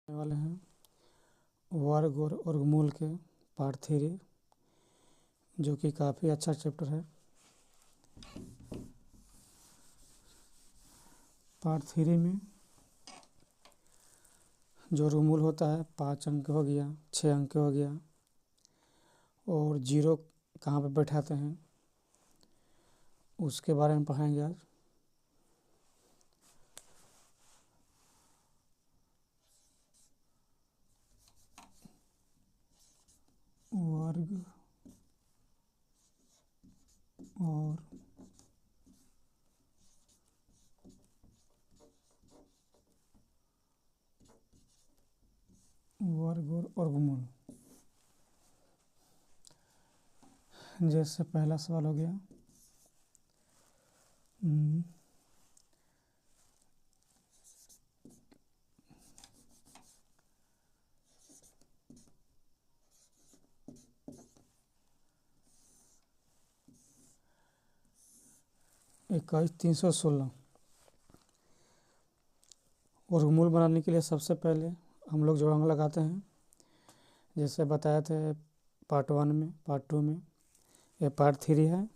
वाले हैं वर्ग और वर्गमूल के पार्ट 3, जो कि काफ़ी अच्छा चैप्टर है। पार्ट 3 में जो वर्गमूल होता है 5 अंक हो गया, 6 अंक हो गया, और जीरो कहाँ पे बैठाते हैं उसके बारे में पढ़ाएंगे आज। वर्ग और वर्गमूल। जैसे पहला सवाल हो गया, इक्कीस 316 वर्गमूल बनाने के लिए सबसे पहले हम लोग जोड़ांक लगाते हैं। जैसे बताए थे पार्ट 1 में, पार्ट 2 में, ये पार्ट 3 है।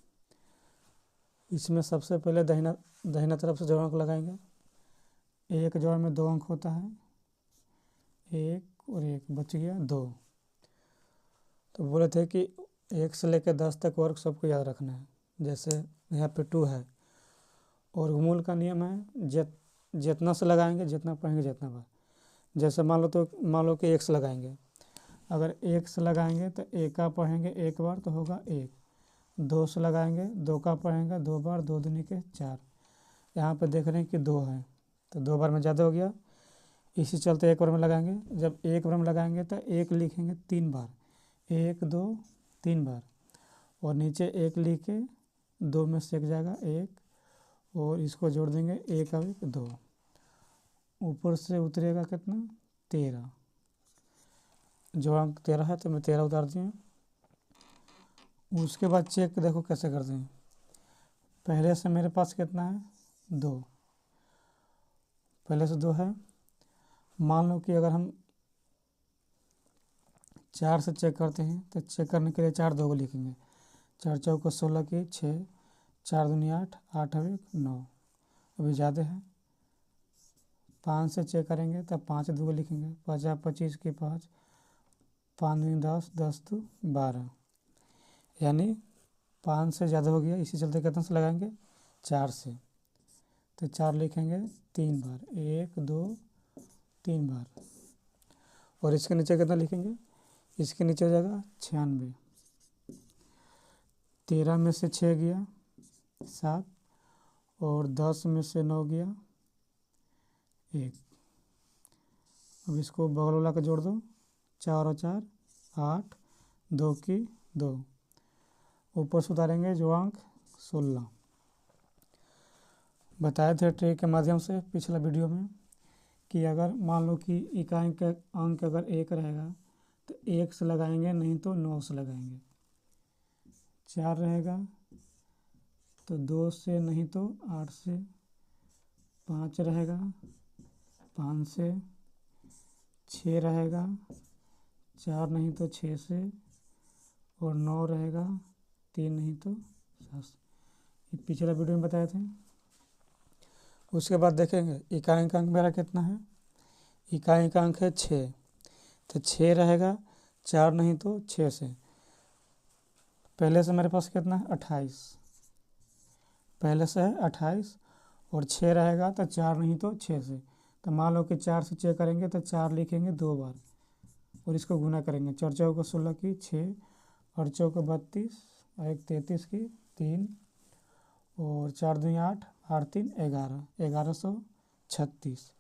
इसमें सबसे पहले दाहिना तरफ से जोड़ांक लगाएंगे। एक जोड़ में 2 अंक होता है, 1 और 1 बच गया 2। तो बोले थे कि 1 से लेकर 10 तक वर्ग सबको याद रखना है। जैसे यहाँ पे 2 है, और वर्गमूल का नियम है जितना से लगाएंगे जितना पढ़ेंगे जितना बार। जैसे मान लो कि 1 से लगाएंगे, अगर 1 से लगाएंगे तो 1 का पढ़ेंगे 1 बार तो होगा 1। 2 से लगाएंगे 2 का पढ़ेंगे 2 बार, 2 दूनी के 4। यहाँ पे देख रहे हैं कि 2 है तो 2 बार में ज़्यादा हो गया, इसी चलते 1 बार में लगाएंगे। जब 1 बार में लगाएंगे तो 1 लिखेंगे 3 बार, 1 2 3 बार, और नीचे 1 लिख के 2 में से 1 जाएगा 1, और इसको जोड़ देंगे 1 और 1 2। ऊपर से उतरेगा कितना 13। जो अंक 13 है तो मैं 13 उतार दिए। उसके बाद चेक देखो कैसे करते हैं। पहले से मेरे पास कितना है 2, पहले से 2 है। मान लो कि अगर हम 4 से चेक करते हैं तो चेक करने के लिए 4 2 को लिखेंगे। 4 चौक 16 की 6, 4 दूनी 8, 8 और 1 9, अभी ज़्यादा है। 5 से चेक करेंगे तब 5 2 को लिखेंगे, 5 25 की 5, 5 दूनी 10, 10 2 12, यानी 5 से ज़्यादा हो गया। इसी चलते कितने से लगाएंगे 4 से, तो 4 लिखेंगे 3 बार, 1 2 3 बार। और इसके नीचे कितना लिखेंगे, इसके नीचे हो जाएगा 96। 13 में से 6 गया 7, और 10 में से 9 गया 1। अब इसको बगल वाला का जोड़ दो, 4 और 4 8, 2 की 2, ऊपर से उतारेंगे जो अंक 16। बताए थे ट्रिक के माध्यम से पिछला वीडियो में कि अगर मान लो कि इकाई का अंक अगर 1 रहेगा तो 1 से लगाएंगे, नहीं तो 9 से लगाएंगे। 4 रहेगा तो 2 से, नहीं तो 8 से। 5 रहेगा 5 से। 6 रहेगा 4 नहीं तो 6 से, और 9 रहेगा 3 नहीं तो 7 से। ये पिछला वीडियो में बताए थे। उसके बाद देखेंगे इकाई का अंक मेरा कितना है। इकाई का अंक है 6, तो 6 रहेगा 4 नहीं तो 6 से। पहले से मेरे पास कितना है 28, पहले से है 28, और 6 रहेगा तो 4 नहीं तो 6 से। तो मान लो कि 4 से चेक करेंगे तो 4 लिखेंगे 2 बार, और इसको गुना करेंगे। 4 चौक 16 की 6, और चौक 32, और 1 33 की 3, और 4 2 8, 8 3 11, 1136,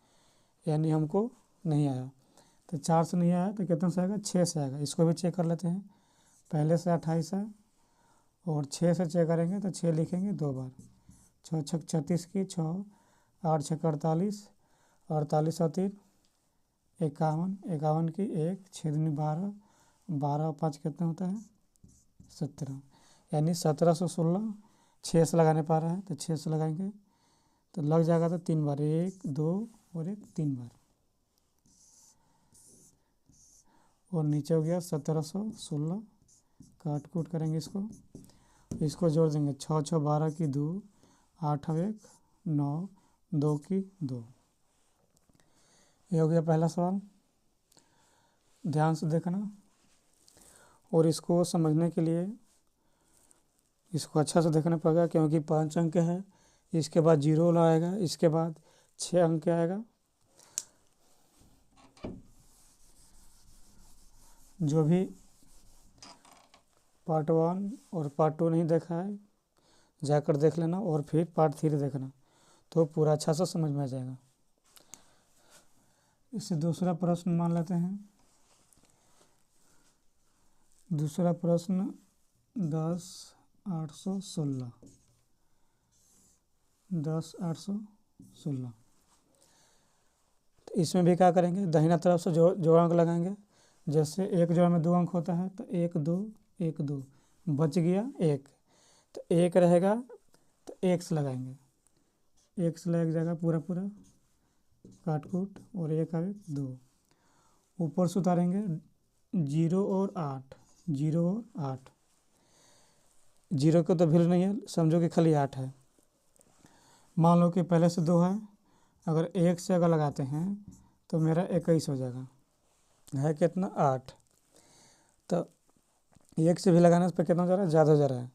यानी हमको नहीं आया। तो 4 से नहीं आया तो कितना से आएगा 6 से आएगा। इसको भी चेक कर लेते हैं। पहले से 28 है, और 6 से चेक करेंगे तो 6 लिखेंगे 2 बार, 6 6 36 की 6, 8 6 48, 48 और 3 51, 51 की 1, 6 दूनी 12, 12 और 5 कितना होता है 17, यानी 1716। 6 से लगाने पा रहा है तो 6 से लगाएंगे तो लग जाएगा तो 3 बार, 1 2 और 1 3 बार। और नीचे हो गया 1716। काट कूट करेंगे इसको जोड़ देंगे। 6 6 12 की 2, 8 और 1 9, 2 की 2। ये हो गया पहला सवाल। ध्यान से देखना और इसको समझने के लिए इसको अच्छा से देखना पड़ेगा, क्योंकि 5 अंक है। इसके बाद 0 आएगा, इसके बाद 6 अंक आएगा। जो भी पार्ट 1 और पार्ट 2 नहीं देखा है जाकर देख लेना, और फिर पार्ट 3 देखना, तो पूरा अच्छा से समझ में आ जाएगा। इससे दूसरा प्रश्न मान लेते हैं। दूसरा प्रश्न 10,816। 10,816। तो इसमें भी क्या करेंगे, दाहिना तरफ से जोड़ अंक लगाएंगे। जैसे एक जोड़ में 2 अंक होता है, तो 1 2 1 2 बच गया 1, तो 1 रहेगा तो 1 से लगाएंगे। 1 से लग जाएगा पूरा काट कूट, और 1 और 1 2। ऊपर से उतारेंगे 0 और 8। 0 और 8, 0 को तो वैल्यू नहीं है, समझो कि खाली 8 है। मान लो कि पहले से 2 है, अगर 1 से अगर लगाते हैं तो मेरा 21 हो जाएगा। है कितना 8, तो 1 से भी लगाने पर कितना हो जा रहा है, ज़्यादा हो जा रहा है।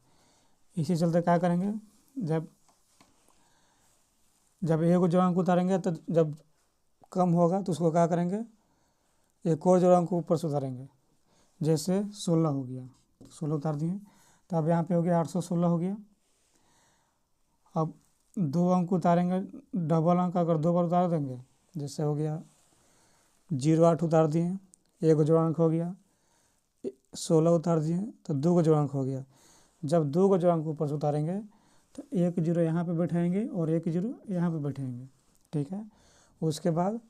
इसी चलते क्या करेंगे, जब एक जोड़ अंक उतारेंगे तो जब कम होगा तो उसको क्या करेंगे, एक और जोड़ अंक ऊपर से उतारेंगे। जैसे 16 हो गया, 16 उतार दिए, तो अब यहाँ पे हो गया 816 हो गया। अब 2 अंक उतारेंगे, डबल अंक अगर 2 बार उतार देंगे, जैसे हो गया 0 8 उतार दिए, 1 जोड़ अंक हो गया। 16 उतार दिए तो 2 जोड़ अंक हो गया। जब 2 जोड़ अंक ऊपर से उतारेंगे तो 1 0 यहाँ पे बैठाएंगे और 1 0 यहाँ पे बैठाएंगे, ठीक है। उसके बाद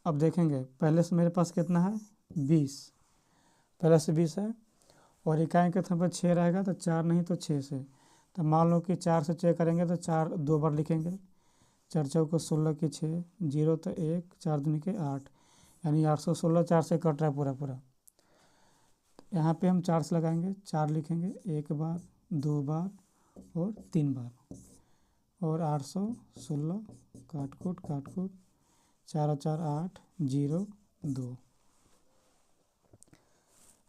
अब देखेंगे, पहले से मेरे पास कितना है 20, पहले से 20 है, और इकाई के स्थान पर 6 रहेगा तो 4 नहीं तो 6 से। तो मान लो कि 4 से चेक करेंगे तो 4 2 बार लिखेंगे। 4 चौको 16 की 6, 0 तो 1, 4 दूनी के 8, यानी 816 4 से कट रहा है पूरा। यहाँ पे हम 4 से लगाएंगे, 4 लिखेंगे 1 बार 2 बार और 3 बार, और 816 काट कूट 4 और 4 8 0 2।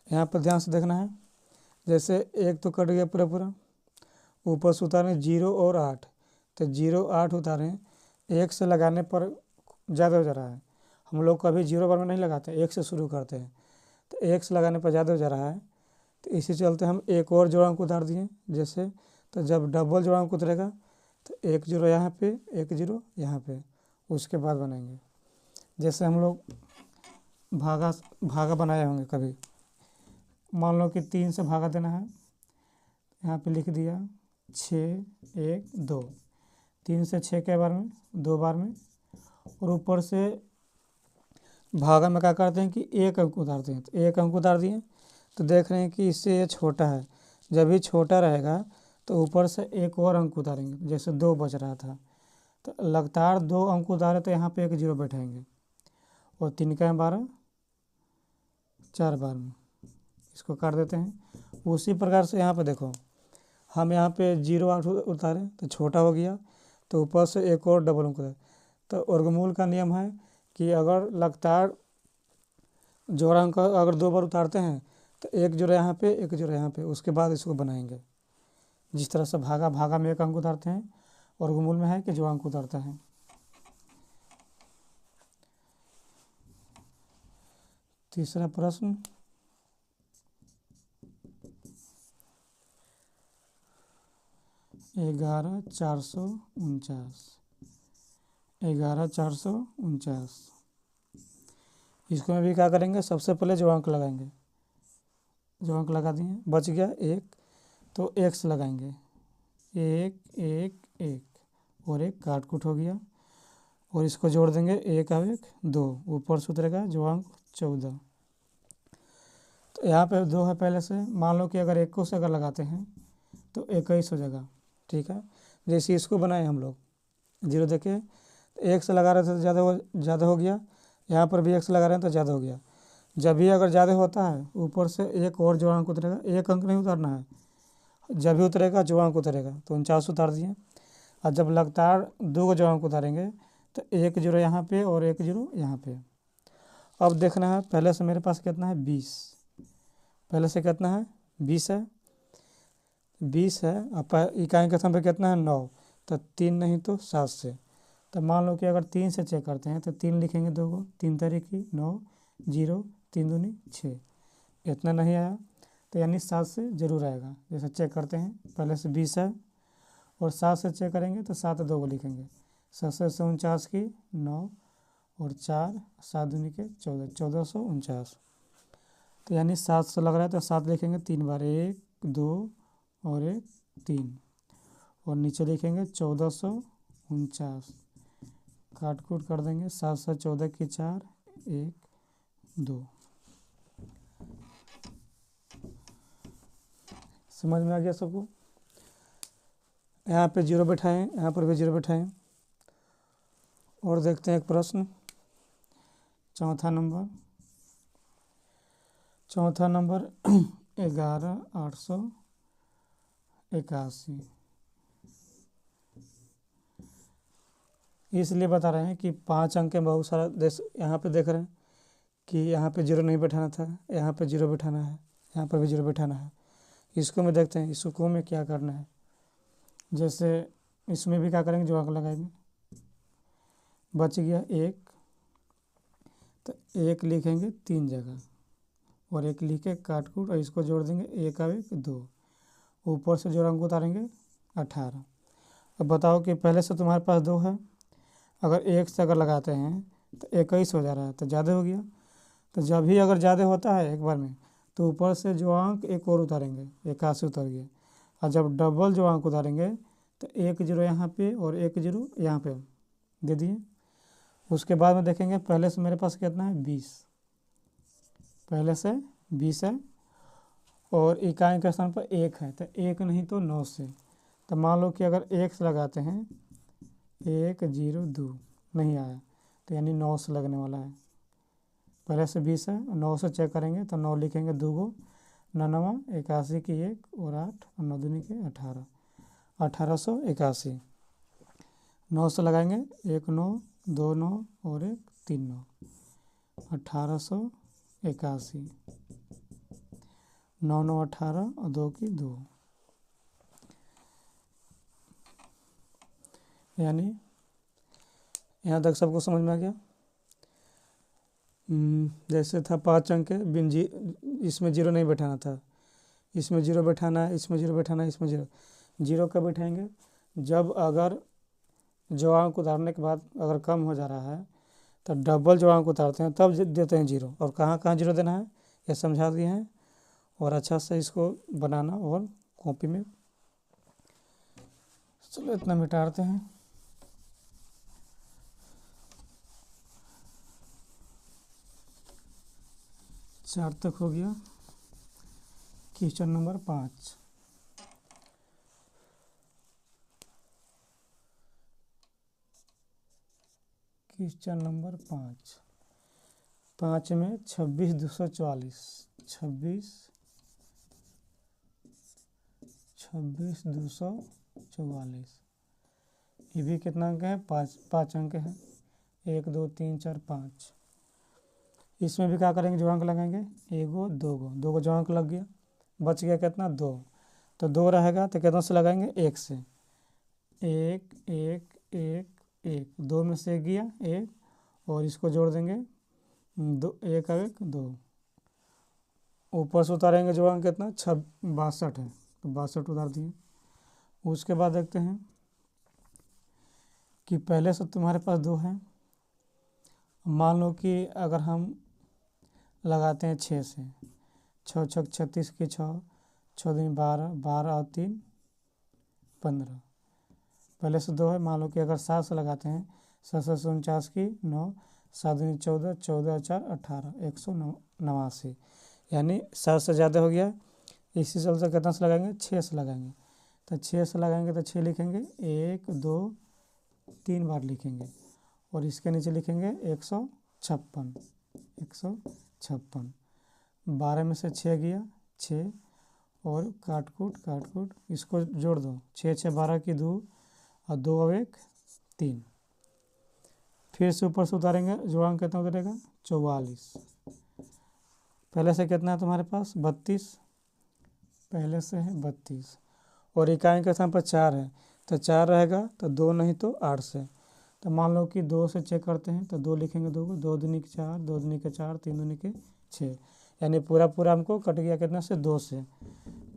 यहाँ पर ध्यान से देखना है, जैसे 1 तो कट गया पूरा, ऊपर से उतारें 0 और 8, तो 0 8 उतारें, 1 से लगाने पर ज़्यादा हो जा रहा है। हम लोग कभी 0 बार में नहीं लगाते, 1 से शुरू करते हैं, तो 1 से लगाने पर ज़्यादा हो जा रहा है। तो इसी चलते हम एक और जोड़ अंक उतार दिए। जैसे तो जब डबल जोड़ अंक उतरेगा तो 1 0 यहाँ पे, 1 0 यहाँ पे, उसके बाद बनाएंगे। जैसे हम लोग भागा बनाए होंगे कभी, मान लो कि 3 से भागा देना है, यहाँ पे लिख दिया 6 1 2। 3 से 6 के बार में 2 बार में, और ऊपर से भागा में क्या करते हैं कि 1 अंक उतारते हैं। तो 1 अंक उतार दिए, तो देख रहे हैं कि इससे ये छोटा है। जब भी छोटा रहेगा तो ऊपर से 1 और अंक उतारेंगे। जैसे 2 बच रहा था, तो लगातार 2 अंक उतारे तो यहाँ पे 1 0 बैठाएंगे, और 3 का 12 4 बार में इसको काट देते हैं। उसी प्रकार से यहाँ पे देखो, हम यहाँ पे 0 8 उतारे तो छोटा हो गया, तो ऊपर से 1 और डबल अंक उतारे। तो वर्गमूल का नियम है कि अगर लगातार जोड़ा अंक अगर 2 बार उतारते हैं तो 1 जोड़ा यहाँ पे 1 जोड़ा यहाँ पे, उसके बाद इसको बनाएंगे। जिस तरह से भागा में 1 अंक उतारते हैं, वर्गमूल में है कि जो अंक उतारता है। तीसरा प्रश्न 11,449। 11,449, इसको में भी क्या करेंगे, सबसे पहले जो अंक लगाएंगे। जो अंक लगा दिए, बच गया 1, तो 1 से लगाएंगे, 1 1 1 और 1 काट कूट हो गया, और इसको जोड़ देंगे 1 और 1 2, ऊपर से उतरेगा जो अंक 14। तो यहाँ पे 2 है पहले से, मान लो कि अगर 1 को से अगर लगाते हैं तो 21 हो जाएगा, ठीक है। जैसे इसको बनाए हम लोग 0 देखिए, तो 1 से लगा रहे थे तो ज़्यादा हो गया, यहाँ पर भी 1 से लगा रहे हैं तो ज़्यादा हो गया। जब भी अगर ज़्यादा होता है ऊपर से एक और जो अंक उतरेगा, एक अंक नहीं उतारना है, जब भी उतरेगा जो अंक उतरेगा तो 49 उतार दिए। और जब लगातार 2 जो अंक उतारेंगे तो 1 जीरो यहाँ पे और 1 जीरो यहाँ पे। अब देखना है पहले से मेरे पास कितना है 20, पहले से कितना है 20 है, 20 है। अब इकाई के स्थान पर कितना है 9, तो 3 नहीं तो 7 से। तो मान लो कि अगर 3 से चेक करते हैं तो 3 लिखेंगे 2 को, 3 तारीखी 9, 0, 3 दूनी 6, इतना नहीं आया तो यानी 7 से ज़रूर आएगा। जैसे चेक करते हैं पहले से 20 है और 7 से चेक करेंगे तो 7 2 को लिखेंगे, 7 से 49 की 9 और 4, 7 दूनी के 14, 1449। तो यानी 7 से लग रहा है तो 7 लिखेंगे 3 बार, 1 2 और 1 3, और नीचे लिखेंगे 1449, काट कूट कर देंगे, 7 से 14 की 4, 1 2। समझ में आ गया सबको? यहाँ पे 0 बैठाएं, यहाँ पर भी 0 बैठाएं। और देखते हैं एक प्रश्न, चौथा नंबर 11,881। इसलिए बता रहे हैं कि 5 अंक में बहुत सारा यहाँ पे देख रहे हैं कि यहाँ पे 0 नहीं बैठाना था, यहाँ पे 0 बैठाना है, यहाँ पर भी 0 बैठाना है। इसको में देखते हैं इसको में क्या करना है। जैसे इसमें भी क्या करेंगे, जो अंक लगाएंगे, बच गया 1, तो 1 लिखेंगे 3 जगह और 1 लिखे काट कूट और इसको जोड़ देंगे, 1 और 1 2, ऊपर से जो अंक उतारेंगे 18। अब बताओ कि पहले से तुम्हारे पास 2 है, अगर 1 से अगर लगाते हैं तो 21 हो जा रहा है, तो ज़्यादा हो गया। तो जब भी अगर ज़्यादा होता है एक बार में तो ऊपर से जो अंक एक और उतारेंगे, 81 उतर गया। और जब डबल जो अंक उतारेंगे तो 1 जीरो यहाँ पे और 1 जीरो यहाँ पे दे दिए। उसके बाद में देखेंगे पहले से मेरे पास कितना है 20, पहले से 20 है और इकाई के स्थान पर 1 है, तो 1 नहीं तो 9 से। तो मान लो कि अगर 1 से लगाते हैं 1 0 2 नहीं आया, तो यानी 9 से लगने वाला है। पहले से 20 है, 9 से चेक करेंगे तो 9 लिखेंगे 2 को 9 81 की 1 और 8 और 9 दूनी के 18, 1881। 9 से लगाएंगे 1 9 2 9 और 1 3 9, 1881, 9 9 18 और 2 की 2, यानी यहाँ तक सबको समझ में आ गया। जैसे था 5 अंक के बिन जी, इसमें 0 नहीं बैठाना था, इसमें 0 बैठाना है, इसमें 0 बैठाना है, इसमें 0 कब बैठाएंगे, जब अगर जो अंक उतारने के बाद अगर कम हो जा रहा है तो डबल जो अंक उतारते हैं तब देते हैं 0। और कहाँ कहाँ 0 देना है ये समझा दिए हैं। और अच्छा से इसको बनाना और कॉपी में, चलो इतना मिटाते हैं। चार तक हो गया। क्वेश्चन नंबर 5, क्वेश्चन नंबर 5 में 26,244, 26,244, ये भी कितना अंक है 5 अंक है, 1 2 3 4 5। इसमें भी क्या करेंगे, जो अंक लगाएंगे 1 2 को जो अंक लग गया, बच गया कितना 2, तो 2 रहेगा तो कितना से लगाएंगे 1 से, 1 1 1 1, 2 में से 1 गया 1 और इसको जोड़ देंगे 2, 1 और 1 2, ऊपर से उतारेंगे जो अंक कितना 62 है, तो 62 उतार दिए। उसके बाद देखते हैं कि पहले से तुम्हारे पास 2 है, मान लो कि अगर हम लगाते हैं 6 से, 6 6 36 की 6, 6 दूनी 12, 12 और 3 15, पहले से 2 है। मान लो कि अगर 7 से लगाते हैं, 7 से 49 की 9, 7 दूनी 14, 14 और 4 18, 189, यानी 7 से ज़्यादा हो गया। इसी चलते कितना से लगाएंगे 6 से लगाएंगे, तो 6 से लगाएंगे तो 6 लिखेंगे, 1 2 3 बार लिखेंगे और इसके नीचे लिखेंगे 156, 56। 12 में से 6 गया 6, और काट कूट इसको जोड़ दो, 6 6 12 की 2, और 2 और 1 3। फिर से ऊपर से उतारेंगे, जोड़ांक कितना उतरेगा 44। पहले से कितना है तुम्हारे पास 32, पहले से है 32, और इकाई के स्थान पर 4 है तो 4 रहेगा, तो 2 नहीं तो 8 से। तो मान लो कि 2 से चेक करते हैं तो 2 लिखेंगे, 2 को 2 दूनी के 4, 2 दूनी के 4, 3 दूनी के 6, यानी पूरा हमको कट गया कितना से 2 से।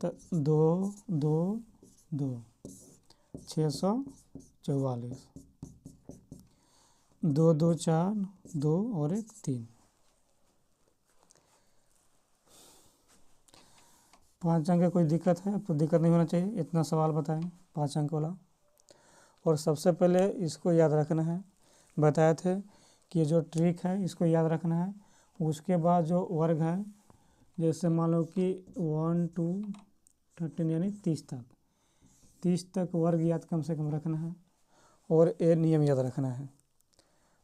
तो 2 2 2 644, 2 2 4 2 और 1 3। 5 अंक कोई दिक्कत है तो दिक्कत नहीं होना चाहिए, इतना सवाल बताएं 5 अंक वाला। और सबसे पहले इसको याद रखना है, बताए थे कि जो ट्रिक है इसको याद रखना है। उसके बाद जो वर्ग है, जैसे मान लो कि 1 2 13 यानी 30 तक वर्ग याद कम से कम रखना है, और ये नियम याद रखना है।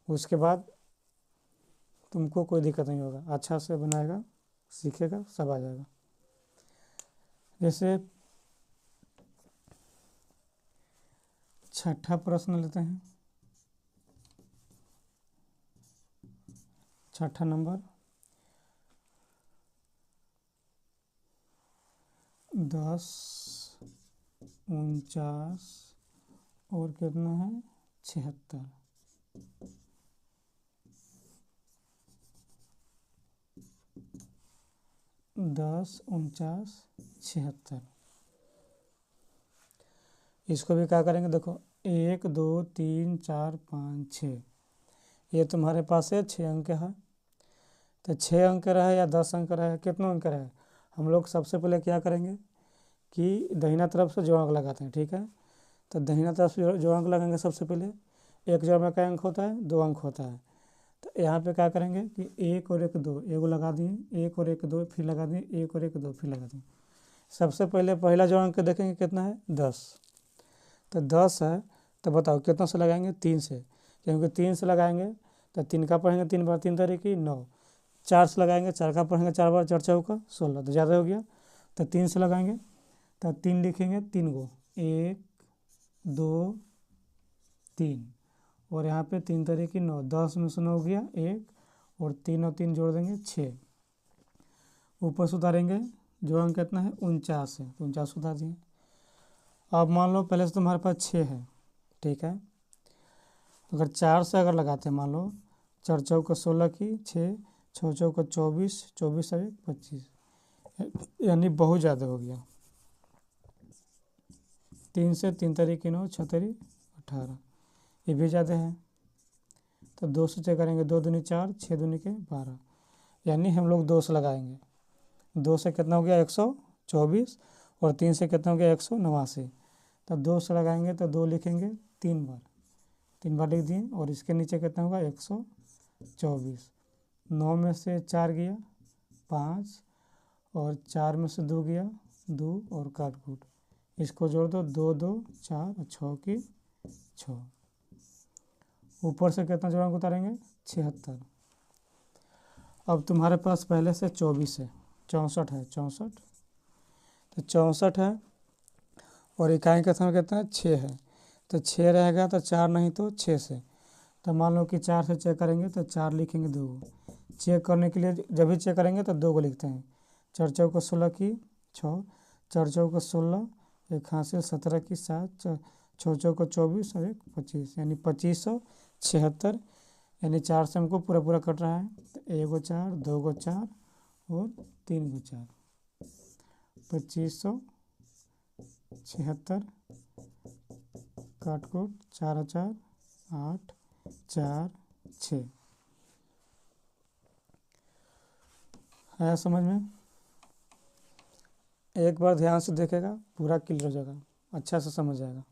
उसके बाद तुमको कोई दिक्कत नहीं होगा, अच्छा से बनाएगा, सीखेगा, सब आ जाएगा। जैसे छठा प्रश्न लेते हैं, छठा नंबर 10 49 और कितना है 76। 10 49 76, इसको भी क्या करेंगे, देखो 1 2 3 4 5 6, ये तुम्हारे पास है 6 अंक है। तो 6 अंक रहे या 10 अंक रहे, कितना अंक रहे, हम लोग सबसे पहले क्या करेंगे कि दहिना तरफ से जोड़ अंक लगाते हैं, ठीक है। तो दहिना तरफ से जोड़ अंक लगाएंगे सबसे पहले। एक जोड़ में क्या अंक होता है 2 अंक होता है। तो यहाँ पे क्या करेंगे कि 1 और 1 2, एगो लगा दिए, 1 और 1 2 फिर लगा दिए, 1 और 1 2 फिर लगा दिए। सबसे पहले पहला जोड़ अंक देखेंगे कितना है 10। तो 10 है, तो बताओ कितना से लगाएंगे 3 से, क्योंकि 3 से लगाएंगे तो 3 का पढ़ेंगे 3 बार 3 तरीके 9, 4 से लगाएंगे 4 का पढ़ेंगे 4 बार 4 चौका 16, तो ज़्यादा हो गया। तो 3 से लगाएंगे तो 3 लिखेंगे 3 गो, 1 2 3, और यहाँ पे 3 तरीके 9, 10 में से 9 हो गया 1, और 3 और 3 जोड़ देंगे 6। ऊपर से उतारेंगे, जो अंक कितना है 49 है, तो 49 उतार दिए। अब मान लो पहले से तुम्हारे पास 6 है, ठीक है। अगर 4 से अगर लगाते हैं, मान लो 4 चौका 16 की 6, 6 चौका 24, 24 और 1 25, यानी बहुत ज़्यादा हो गया। 3 से 3 तरीके 9, 6 तरीके 18, ये भी ज़्यादा है। तो 2 से चेक करेंगे, 2 दूनी 4, 6 दूनी के 12, यानी हम लोग 2 से लगाएंगे। 2 से कितना हो गया 124, और 3 से कितना हो गया 189। तो 2 से लगाएंगे तो 2 लिखेंगे 3 बार, 3 बार लिख दिए, और इसके नीचे कितना होगा 124। 9 में से 4 गया 5, और 4 में से 2 गया 2, और काट कूट इसको जोड़ दो, 2 2 4 और 6 की 6। ऊपर से कितना जोड़ उतारेंगे 76। अब तुम्हारे पास पहले से 24 है, 64 है, 64, तो 64 है, और इकाई का समय कितना है 6 है, तो 6 रहेगा तो 4 नहीं तो 6 से। तो मान लो कि 4 से चेक करेंगे तो 4 लिखेंगे 2 गो, चेक करने के लिए जब भी चेक करेंगे तो 2 को लिखते हैं। 4 चौका 16 की 6, 4 चौका 16, एक हासिल 17 की 7, 6 चौका 24 और 1 25, यानी 2576, यानी 4 से हमको पूरा कट रहा है। तो 1 गो 4, 2 गो 4 और 3 गो 4, 2576, काट कोट 4 4 8 4 6। आया समझ में? एक बार ध्यान से देखेगा पूरा क्लियर हो जाएगा, अच्छा से समझ जाएगा।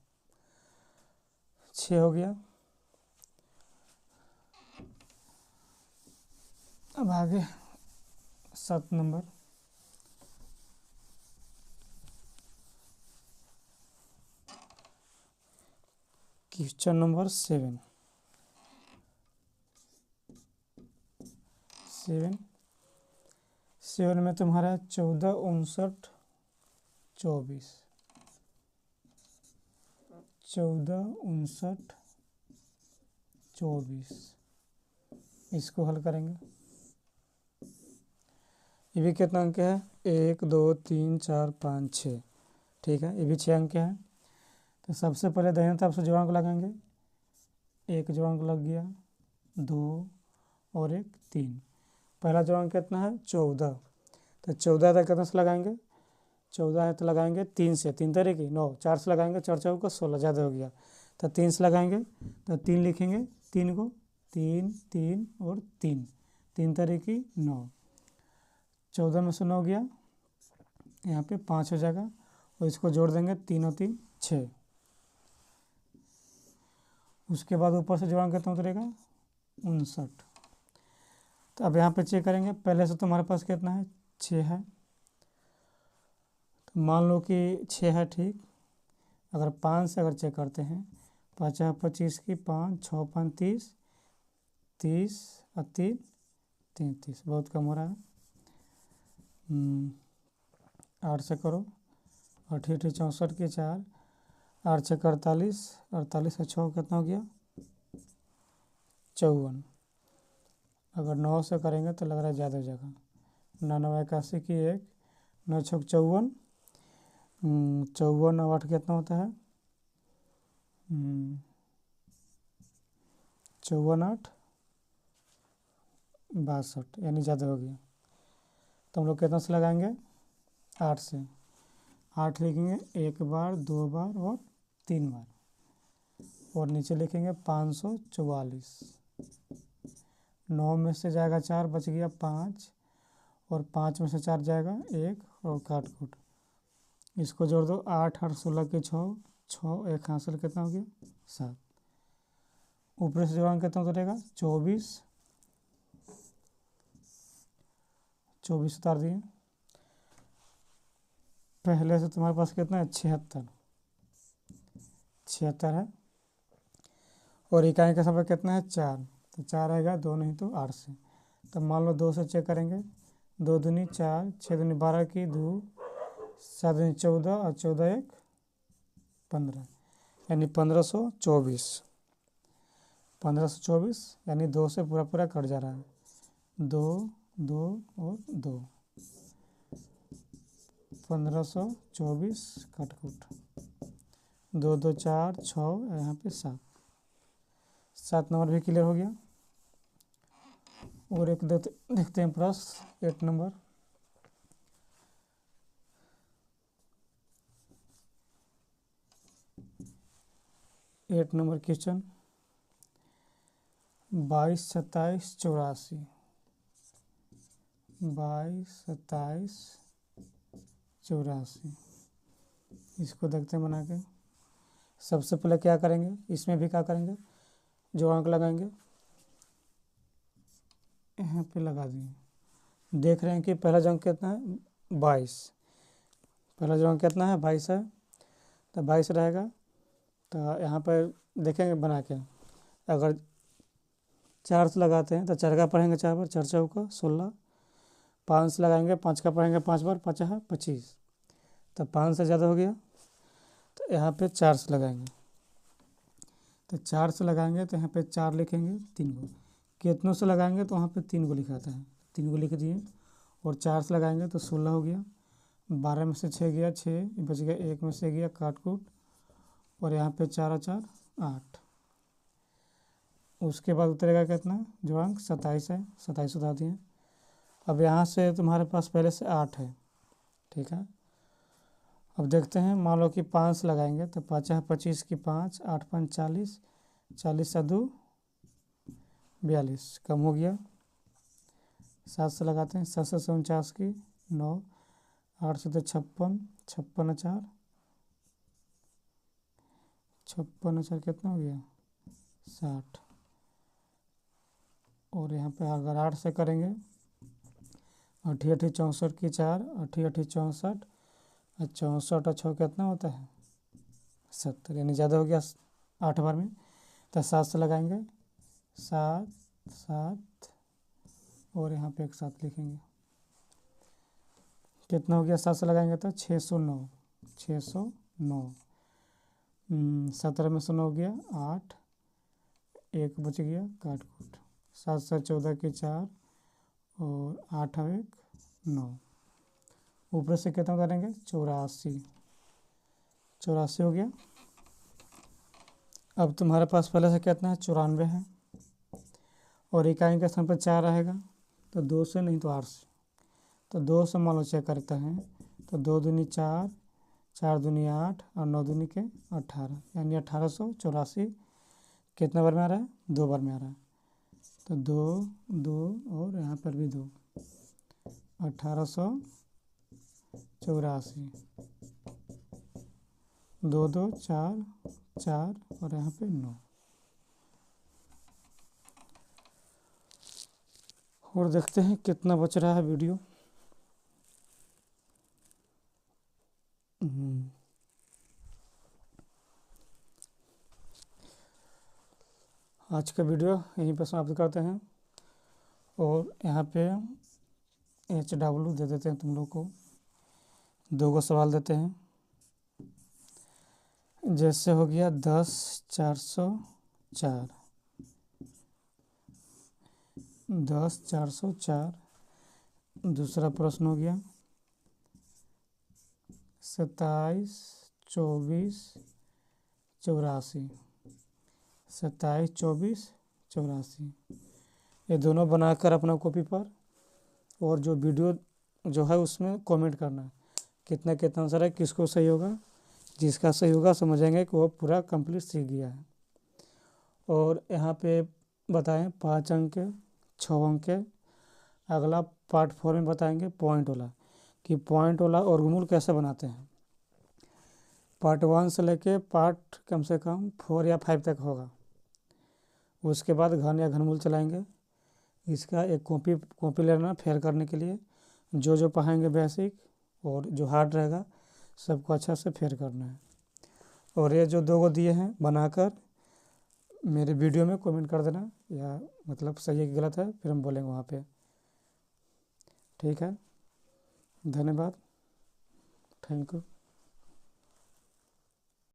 6 हो गया। अब आगे 7 नंबर, क्वेश्चन नंबर 7। 7 में तुम्हारा 14 59 24, 14 59 24, इसको हल करेंगे। ये भी कितना अंक है? 1 2 3 4 5 6, ठीक है, ये भी 6 अंक है। तो सबसे पहले दाहिने तरफ से जोड़ांक लगाएंगे। 1 जोड़ांक लग गया, 2 और 1 3। पहला जोड़ांक कितना है? 14। तो 14 तक कितना से लगाएंगे? 14 है तो लगाएंगे 3 से, 3 तरीके 9, 4 से लगाएंगे 4 4 को 16, ज़्यादा हो गया तो 3 से लगाएंगे। तो 3 लिखेंगे, 3 को 3 3 और 3, 3 तरीके 9, 14 में से 9 गया, यहाँ पे 5 हो जाएगा और इसको जोड़ देंगे, 3 और 3 6। उसके बाद ऊपर से जोड़ांक कितना उतरेगा? 59। तो अब यहाँ पे चेक करेंगे, पहले से तुम्हारे पास कितना है? 6 है। तो मान लो कि 6 है, ठीक। अगर 5 से अगर चेक करते हैं, 5 25 की 5, 6 5 30, 30 और 3 33, बहुत कम हो रहा है। 8 से करो, 8 8 64 की 4, 8 6 48, 48 और 6 कितना हो गया? 54। अगर 9 से करेंगे तो लग रहा है ज़्यादा हो जाएगा। 99 81 की 1, 9 6 54, 54 और 8 कितना होता है? 54 8 62, यानी ज़्यादा हो गया। तो हम लोग कितना से लगाएंगे? 8 से। 8 लिखेंगे 1 बार, 2 बार और 3 बार, और नीचे लिखेंगे 544। 9 में से जाएगा 4, बच गया 5, और 5 में से 4 जाएगा 1 और काट कूट, इसको जोड़ दो, 8 8 16 के 6, 6 1 हासिल कितना हो गया? 7। ऊपर से जोड़ांक कितना उतरेगा? 24, 24 उतार दिए। पहले से तुम्हारे पास कितना है? 76, 76 है। और इकाई का समय कितना है? 4, तो 4 आएगा, 2 नहीं तो 8 से। तो मान लो 2 से चेक करेंगे, 2 दूनी 4, 6 दूनी 12 की 2, 7 दूनी 14 और 14 1 15, यानी 1524। 1524 यानी 2 से पूरा पूरा कट जा रहा है, 2 2 और 2, 1524 कट कुट, 2 2 4 6, यहाँ पे 7। 7 नंबर भी क्लियर हो गया। और एक देखते हैं प्रश्न 8 नंबर। एट नंबर क्वेश्चन, 22 27 84, 22 27 84, इसको देखते हैं बना के। सबसे पहले क्या करेंगे? इसमें भी क्या करेंगे? जो अंक लगाएंगे, यहाँ पे लगा दिए। देख रहे हैं कि पहला जो अंक कितना है? 22। पहला जो अंक कितना है? 22 है। तो 22 रहेगा। तो यहाँ पर देखेंगे बना के, अगर 4 से लगाते हैं तो 4 का पढ़ेंगे 4 बार, 4 चौका 16। 5 से लगाएंगे, 5 का पढ़ेंगे 5 बार, 5 है 25। तो 5 से ज़्यादा हो गया, तो यहाँ पे 4 से लगाएंगे। तो 4 से लगाएंगे तो यहाँ पे 4 लिखेंगे 3 को। कितनों से लगाएंगे तो वहाँ पे 3 को लिखाता है, 3 को लिख दिए। और 4 से लगाएंगे तो 16 हो गया। 12 में से 6 गया 6, बच गया 1 में से गया काट कूट, और यहाँ पे 4 और 4 8। उसके बाद उतरेगा कितना? जो अंक 27 है, 27 उतार दिए। अब यहाँ से तुम्हारे पास पहले से 8 है, ठीक है। अब देखते हैं, मान लो कि 5 से लगाएंगे तो 5 है 25 की 5, 8 5 40, 40 से 2 42, कम हो गया। 7 से लगाते हैं, 7 से 49 की 9, 8 से तो 56, 56 4, 56 4 कितना हो गया? 60। और यहाँ पे अगर 8 से करेंगे, 8 8 64 की 4, 8 8 64, और 64 और 6 कितना होता है? 70, यानी ज़्यादा हो गया 8 बार में। तो 7 से लगाएंगे, 7 7, और यहाँ पे एक 7 लिखेंगे। कितना हो गया, 7 से लगाएंगे तो 609, 609। 17 में से 9 हो गया 8, 1 बच गया काट कूट। 7 से 14 के 4 और 8 और 1 9। ऊपर से कितना करेंगे, 84, 84 हो गया। अब तुम्हारे पास पहले से कितना है, 94 है, और इकाई के स्थान पर 4 रहेगा, तो 2 से नहीं तो 8 से, तो 2 से मान लो चेक करते हैं, तो 2 दूनी 4, 4 दूनी 8 और 9 दूनी के 18, यानी 1884 कितना बार में आ रहा है, 2 बार में आ रहा है। तो 2 2 और यहाँ पर भी 2, 1884, 2 2 4 4 और यहाँ पे 9। और देखते हैं कितना बच रहा है वीडियो। आज का वीडियो यहीं पर समाप्त करते हैं, और यहाँ पे HW दे देते हैं तुम लोग को, 2 सवाल देते हैं। जैसे हो गया 10 404, 10 404। दूसरा प्रश्न हो गया 27 24 84, 27 24 84। ये दोनों बनाकर अपना कॉपी पर, और जो वीडियो जो है उसमें कमेंट करना है कितना कितना आंसर है, किसको सही होगा। जिसका सही होगा समझेंगे कि वो पूरा कंप्लीट सीख गया है। और यहाँ पे बताएं 5 अंक के 6 अंक के। अगला पार्ट 4 में बताएंगे पॉइंट वाला, कि पॉइंट वाला वर्गमूल कैसे बनाते हैं। पार्ट 1 से लेके पार्ट कम से कम 4 या 5 तक होगा। उसके बाद घन या घनमूल चलाएंगे। इसका एक कॉपी लेना फेयर करने के लिए, जो पढ़ाएंगे बेसिक और जो हार्ड रहेगा सबको अच्छा से फेयर करना है। और ये जो 2 दिए हैं बनाकर मेरे वीडियो में कमेंट कर देना, या मतलब सही है कि गलत है, फिर हम बोलेंगे वहाँ पे। ठीक है, धन्यवाद, थैंक यू।